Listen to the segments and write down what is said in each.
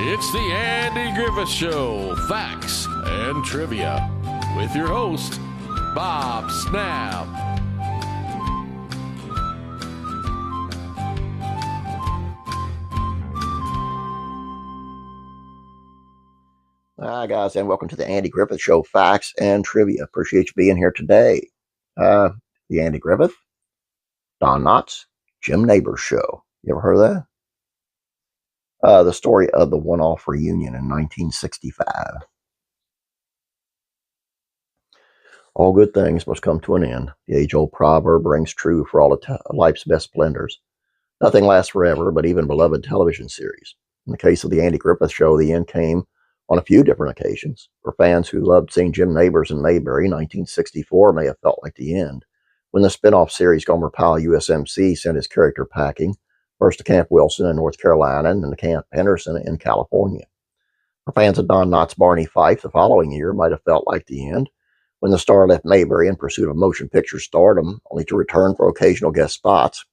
It's the Andy Griffith Show, facts and trivia, with your host, Bob Snap. Hi, guys, and welcome to the Andy Griffith Show, facts and trivia. Appreciate you being here today. The Andy Griffith, Don Knotts, Jim Nabors Show. You ever heard of that? The story of the one-off reunion in 1965. All good things must come to an end. The age-old proverb rings true for all of life's best splendors. Nothing lasts forever, but even beloved television series. In the case of the Andy Griffith Show, the end came on a few different occasions. For fans who loved seeing Jim Nabors in Mayberry, 1964 may have felt like the end, when the spin-off series Gomer Pyle USMC sent his character packing, first to Camp Wilson in North Carolina and then to Camp Henderson in California. For fans of Don Knotts' Barney Fife, the following year might have felt like the end, when the star left Mayberry in pursuit of motion picture stardom, only to return for occasional guest spots.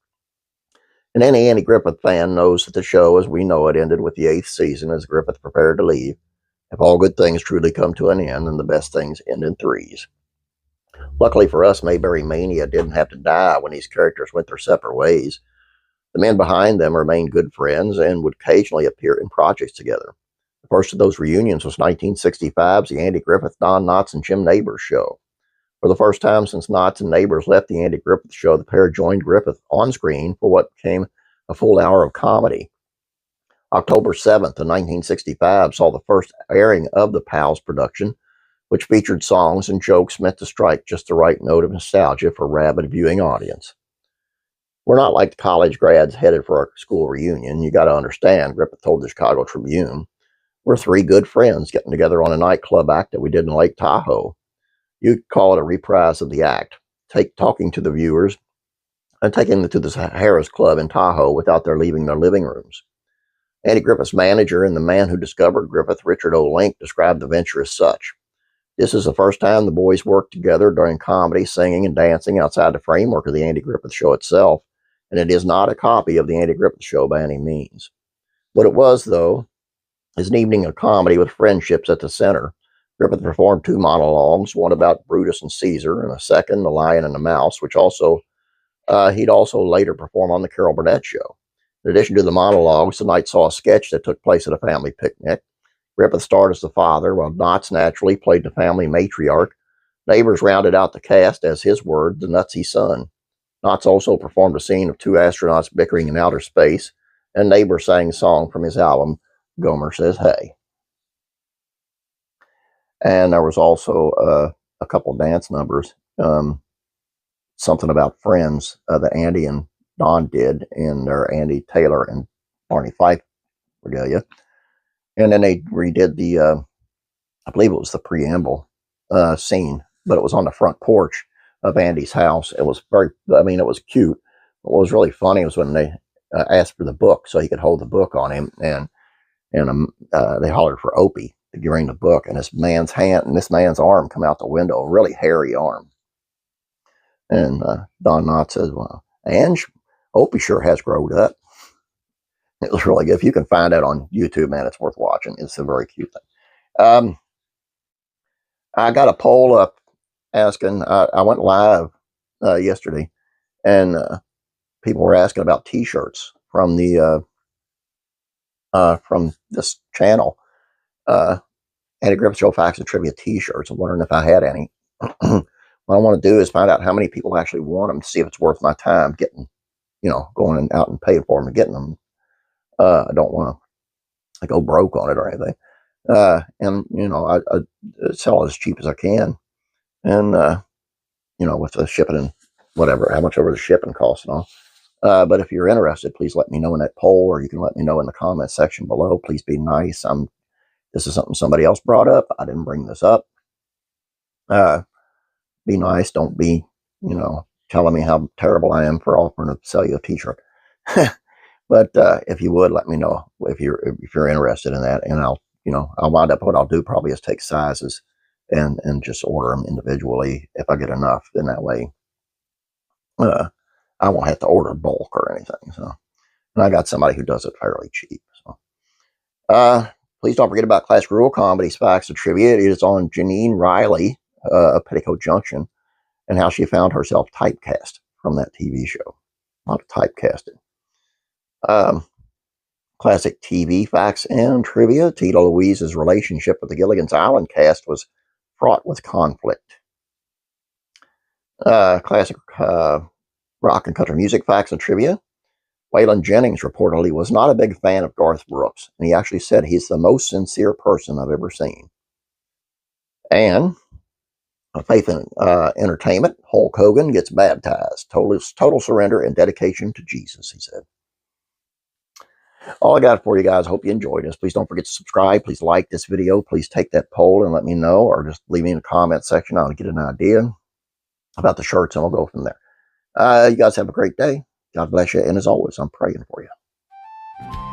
And any Andy Griffith fan knows that the show, as we know it, ended with the 8th season as Griffith prepared to leave. If all good things truly come to an end, then the best things end in threes. Luckily for us, Mayberry Mania didn't have to die when these characters went their separate ways. The men behind them remained good friends and would occasionally appear in projects together. The first of those reunions was 1965's The Andy Griffith, Don Knotts, and Jim Nabors Show. For the first time since Knotts and Nabors left The Andy Griffith Show, the pair joined Griffith on screen for what became a full hour of comedy. October 7th of 1965 saw the first airing of the Pals production, which featured songs and jokes meant to strike just the right note of nostalgia for a rabid viewing audience. We're not like the college grads headed for our school reunion. You got to understand, Griffith told the Chicago Tribune, we're three good friends getting together on a nightclub act that we did in Lake Tahoe. You'd call it a reprise of the act, talking to the viewers and taking them to the Harris Club in Tahoe without their leaving their living rooms. Andy Griffith's manager and the man who discovered Griffith, Richard O. Link, described the venture as such. This is the first time the boys worked together during comedy, singing, and dancing outside the framework of the Andy Griffith Show itself, and it is not a copy of the Andy Griffith Show by any means. What it was, though, is an evening of comedy with friendships at the center. Griffith performed 2 monologues, one about Brutus and Caesar, and a second, The Lion and the Mouse, which he'd also later perform on the Carol Burnett Show. In addition to the monologues, the night saw a sketch that took place at a family picnic. Griffith starred as the father, while Knotts naturally played the family matriarch. Nabors rounded out the cast as his word, the nutsy son. Knotts also performed a scene of 2 astronauts bickering in outer space, and Nabors sang a song from his album, Gomer Says Hey. And there was also a couple dance numbers, something about friends that Andy and Don did in their Andy Taylor and Barney Fife regalia. And then they redid the, I believe it was the preamble scene, but it was on the front porch of Andy's house. It was it was cute. What was really funny was when they asked for the book so he could hold the book on him, and they hollered for Opie to bring the book, and this man's arm come out the window, a really hairy arm. And Don Knotts says, well, Ange, Opie sure has grown up. It was really good. If you can find that on YouTube, man, it's worth watching. It's a very cute thing. I got a poll up asking, I went live yesterday, and people were asking about t-shirts from from this channel. Andy Griffith Show Facts and Trivia t-shirts. I'm wondering if I had any. What I want to do is find out how many people actually want them to see if it's worth my time getting, going out and paying for them and getting them. I don't want to go broke on it or anything. And, I sell it as cheap as I can. And, with the shipping and whatever, how much over the shipping costs and all. But if you're interested, please let me know in that poll, or you can let me know in the comment section below. Please be nice. This is something somebody else brought up. I didn't bring this up. Be nice. Don't be, telling me how terrible I am for offering to sell you a t-shirt. But if you would, let me know if you're interested in that, and I'll wind up, what I'll do probably is take sizes and just order them individually if I get enough. Then that way, I won't have to order bulk or anything. So, and I got somebody who does it fairly cheap. So, Please don't forget about Classic Rural Comedies, Facts, and Trivia. It is on Janine Riley of Petticoat Junction and how she found herself typecast from that TV show. A lot of typecasting. Classic TV Facts and Trivia. Tita Louise's relationship with the Gilligan's Island cast was fraught with conflict. Classic rock and country music facts and trivia. Waylon Jennings reportedly was not a big fan of Garth Brooks, and he actually said he's the most sincere person I've ever seen. And faith in entertainment, Hulk Hogan gets baptized. Total surrender and dedication to Jesus, he said. All I got for you guys. Hope you enjoyed this. Please don't forget to subscribe. Please like this video. Please take that poll and let me know, or just leave me in the comment section. I'll get an idea about the shirts, and we'll go from there. You guys have a great day. God bless you. And as always, I'm praying for you.